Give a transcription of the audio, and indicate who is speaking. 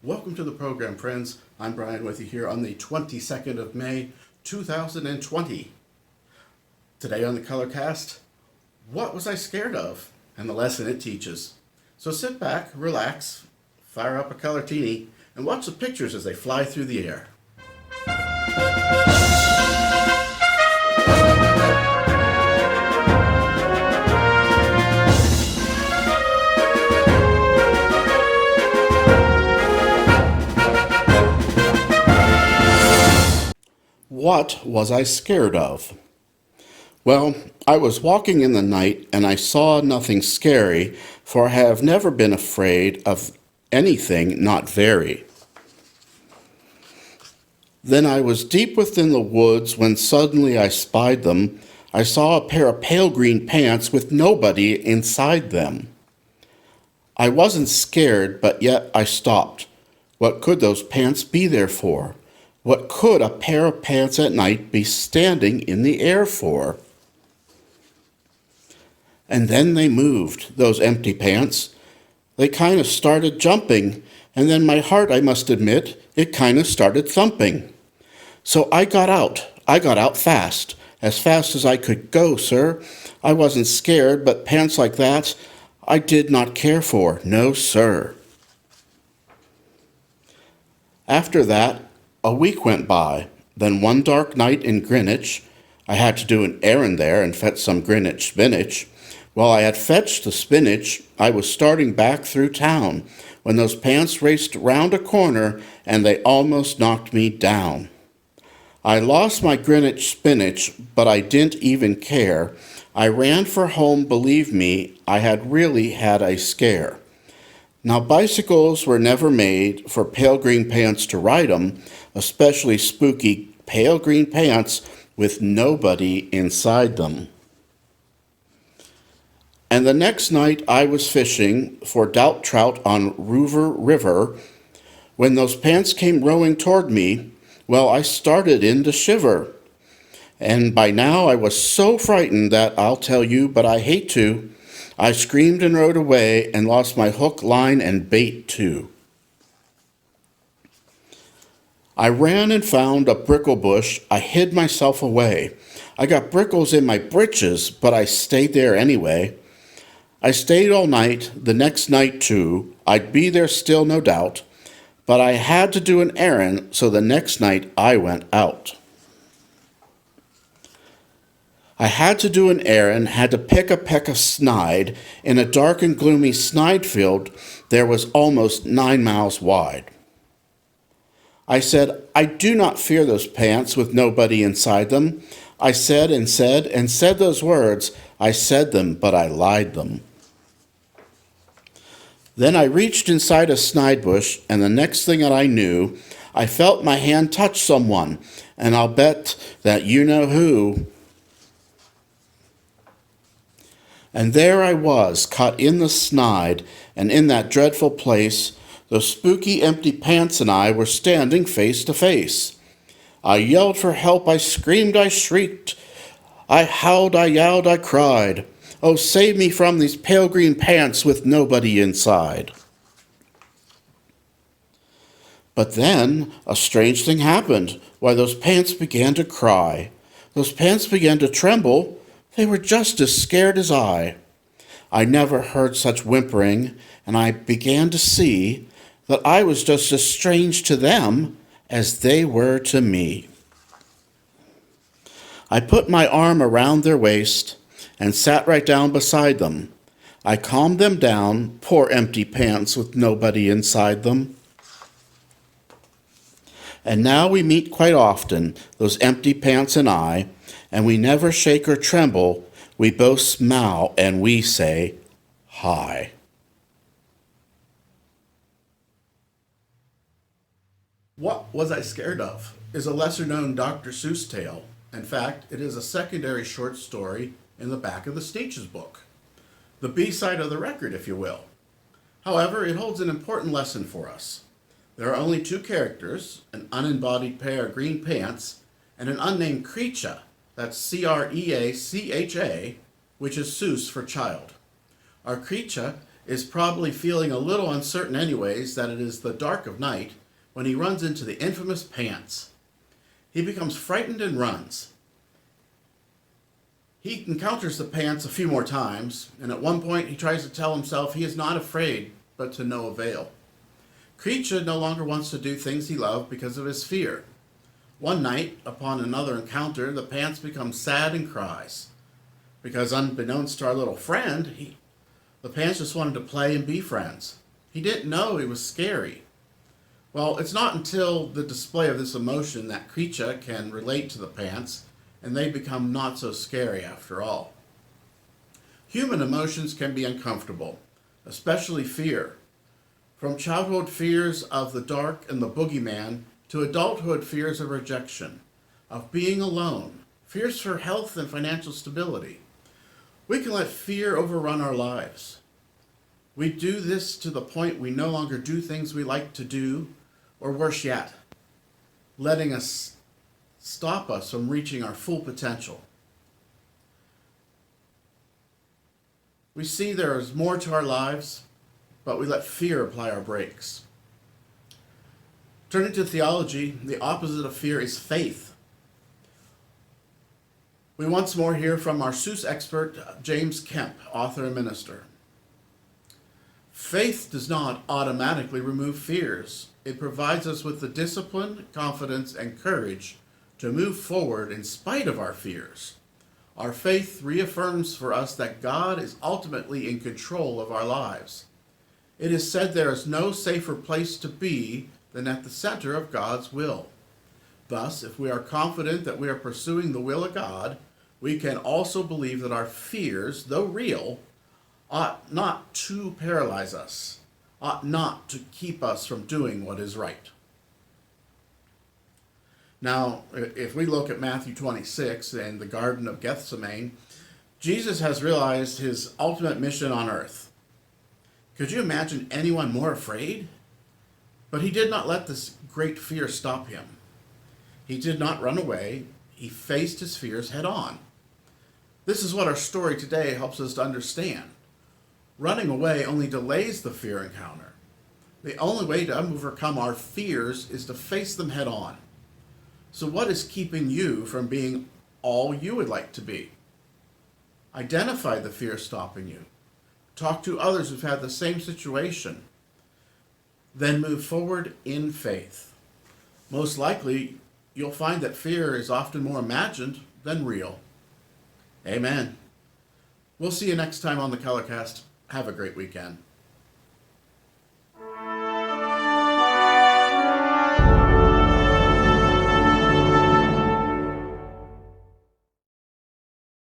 Speaker 1: Welcome to the program, friends. I'm Brian with you here on the 22nd of May, 2020. Today on the Colorcast, what was I scared of? And the lesson it teaches. So sit back, relax, fire up a colortini, and watch the pictures as they fly through the air. What was I scared of? Well, I was walking in the night and I saw nothing scary, for I have never been afraid of anything not very. Then I was deep within the woods when suddenly I spied them. I saw a pair of pale green pants with nobody inside them. I wasn't scared, but yet I stopped. What could those pants be there for? What could a pair of pants at night be standing in the air for? And then they moved, those empty pants. They kind of started jumping, and then my heart, I must admit, it kind of started thumping. So I got out. I got out fast as I could go, sir. I wasn't scared, but pants like that, I did not care for. No, sir. After that, a week went by. Then one dark night in Greenwich, I had to do an errand there and fetch some Greenwich spinach. While I had fetched the spinach, I was starting back through town when those pants raced round a corner and they almost knocked me down. I lost my Greenwich spinach, but I didn't even care. I ran for home, believe me, I had really had a scare. Now bicycles were never made for pale green pants to ride 'em, especially spooky pale green pants with nobody inside them. And the next night I was fishing for doubt trout on Rover River. When those pants came rowing toward me, well, I started in to shiver. And by now I was so frightened that I'll tell you, but I hate to. I screamed and rode away and lost my hook, line, and bait too. I ran and found a brickle bush. I hid myself away. I got brickles in my britches, but I stayed there anyway. I stayed all night, the next night too. I'd be there still, no doubt. But I had to do an errand, so the next night I went out. I had to do an errand, had to pick a peck of snide. In a dark and gloomy snide field, there was almost 9 miles wide. I said, I do not fear those pants with nobody inside them. I said and said and said those words. I said them, but I lied them. Then I reached inside a snide bush, and the next thing that I knew, I felt my hand touch someone, and I'll bet that you know who. And there I was, caught in the snide, and in that dreadful place, those spooky empty pants and I were standing face to face. I yelled for help, I screamed, I shrieked, I howled, I yowled, I cried. Oh, save me from these pale green pants with nobody inside. But then a strange thing happened. Why, those pants began to cry. Those pants began to tremble. They were just as scared as I. I never heard such whimpering, and I began to see that I was just as strange to them as they were to me. I put my arm around their waist and sat right down beside them. I calmed them down, poor empty pants with nobody inside them. And now we meet quite often, those empty pants and I, and we never shake or tremble. We both smile and we say, hi. What Was I Scared Of is a lesser-known Dr. Seuss tale. In fact, it is a secondary short story in the back of the Stitches book. The B-side of the record, if you will. However, it holds an important lesson for us. There are only two characters, an unembodied pair of green pants and an unnamed creature, that's C-R-E-A-C-H-A, which is Seuss for child. Our creature is probably feeling a little uncertain anyways that it is the dark of night when he runs into the infamous pants. He becomes frightened and runs. He encounters the pants a few more times, and at one point he tries to tell himself he is not afraid, but to no avail. Kreacha no longer wants to do things he loved because of his fear. One night, upon another encounter, the pants becomes sad and cries. Because unbeknownst to our little friend, the pants just wanted to play and be friends. He didn't know he was scary. Well, it's not until the display of this emotion that Kreacha can relate to the pants, and they become not so scary after all. Human emotions can be uncomfortable, especially fear. From childhood fears of the dark and the boogeyman to adulthood fears of rejection, of being alone, fears for health and financial stability. We can let fear overrun our lives. We do this to the point we no longer do things we like to do, or worse yet, letting us stop us from reaching our full potential. We see there is more to our lives, but we let fear apply our brakes. Turning to theology, the opposite of fear is faith. We once more hear from our Seuss expert, James Kemp, author and minister. Faith does not automatically remove fears. It provides us with the discipline, confidence, and courage to move forward in spite of our fears. Our faith reaffirms for us that God is ultimately in control of our lives. It is said there is no safer place to be than at the center of God's will. Thus, if we are confident that we are pursuing the will of God, we can also believe that our fears, though real, ought not to paralyze us, ought not to keep us from doing what is right. Now, if we look at Matthew 26 and the Garden of Gethsemane, Jesus has realized his ultimate mission on earth. Could you imagine anyone more afraid? But he did not let this great fear stop him. He did not run away. He faced his fears head on. This is what our story today helps us to understand. Running away only delays the fear encounter. The only way to overcome our fears is to face them head on. So what is keeping you from being all you would like to be? Identify the fear stopping you. Talk to others who've had the same situation. Then move forward in faith. Most likely, you'll find that fear is often more imagined than real. Amen. We'll see you next time on the Colorcast. Have a great weekend.